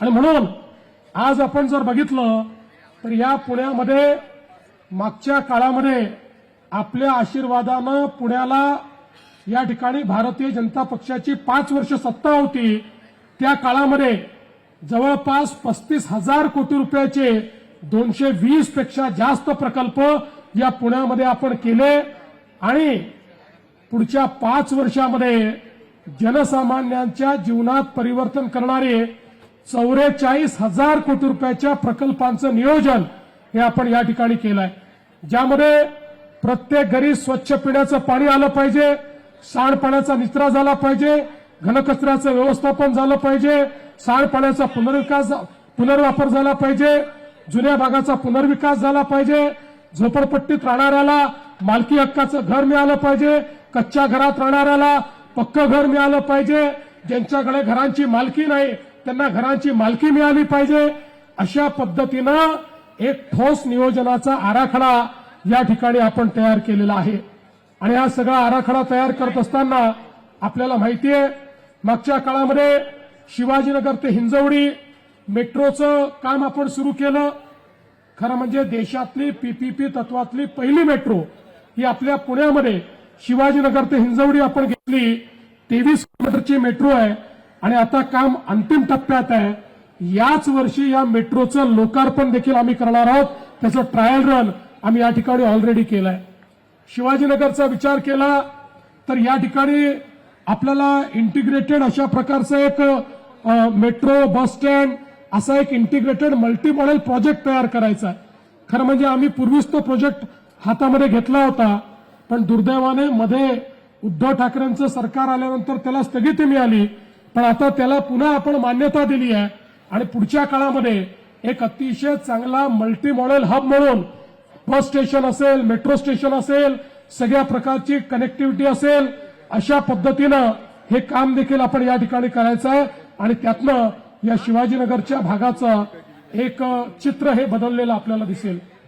आणि म्हणून आज आपण जर बघितलं तर या पुण्यामध्ये मागच्या काळामध्ये आपल्या आशीर्वादानं पुण्याला या ठिकाणी भारतीय जनता पक्षाची 5 वर्ष सत्ता होती। त्या काळामध्ये जवळपास 35,000 कोटी रुपयाचे 220 पेक्षा जास्त प्रकल्प या पुण्यामध्ये आपण केले आणि पुढच्या 5 वर्षामध्ये जनसामान्यांच्या जीवनात परिवर्तन करणारे 44,000 कोटी रुपयाच्या प्रकल्पांचं नियोजन हे आपण या ठिकाणी केलंय, ज्यामध्ये प्रत्येक घरी स्वच्छ पिण्याचं पाणी आलं पाहिजे, सांडपाण्याचा निचरा झाला पाहिजे, घनकचऱ्याचं व्यवस्थापन झालं पाहिजे, सांडपाण्याचा पुनर्वापर झाला पाहिजे, जुन्या भागाचा पुनर्विकास झाला पाहिजे, झोपडपट्टीत राहणाऱ्याला मालकी हक्काचं घर मिळालं पाहिजे, कच्च्या घरात राहणाऱ्याला पक्कं घर मिळालं पाहिजे, ज्यांच्याकडे घरांची मालकी नाही त्यांना घरांची मालकी मिळाली पाहिजे। अशा पद्धतीनं एक ठोस नियोजनाचा आराखडा या ठिकाणी आपण तयार केलेला आहे। आणि हा सगळा आराखडा तयार करत असताना आपल्याला माहिती आहे मागच्या काळामध्ये शिवाजीनगर ते हिंजवडी मेट्रोचं काम आपण सुरू केलं। खरं म्हणजे देशातली पीपीपी तत्वातली पहिली मेट्रो ही आपल्या पुण्यामध्ये शिवाजीनगर ते हिंजवडी आपण घेतली। 23 किलोमीटरची मेट्रो आहे आणि आता काम अंतिम टप्प्यात आहे। याच वर्षी या मेट्रोचं लोकार्पण देखील आम्ही करणार आहोत, त्याचं ट्रायल रन आम्ही या ठिकाणी ऑलरेडी केलाय। शिवाजीनगरचा विचार केला तर या ठिकाणी आपल्याला इंटिग्रेटेड अशा प्रकारचं एक मेट्रो बस स्टँड असा एक इंटिग्रेटेड मल्टी मॉडेल प्रोजेक्ट तयार करायचा आहे। खरं म्हणजे आम्ही पूर्वीच तो प्रोजेक्ट हातामध्ये घेतला होता, पण दुर्दैवाने मध्ये उद्धव ठाकरेंचं सरकार आल्यानंतर त्याला स्थगिती मिळाली, पण आता त्याला पुन्हा आपण मान्यता दिली आहे आणि पुढच्या काळामध्ये एक अतिशय चांगला मल्टी मॉडेल हब म्हणून बस स्टेशन असेल, मेट्रो स्टेशन असेल, सगळ्या प्रकारची कनेक्टिव्हिटी असेल, अशा पद्धतीनं हे काम देखील आपण या ठिकाणी करायचं आहे आणि त्यातनं या शिवाजीनगरच्या भागाचं एक चित्र हे बदललेलं आपल्याला दिसेल।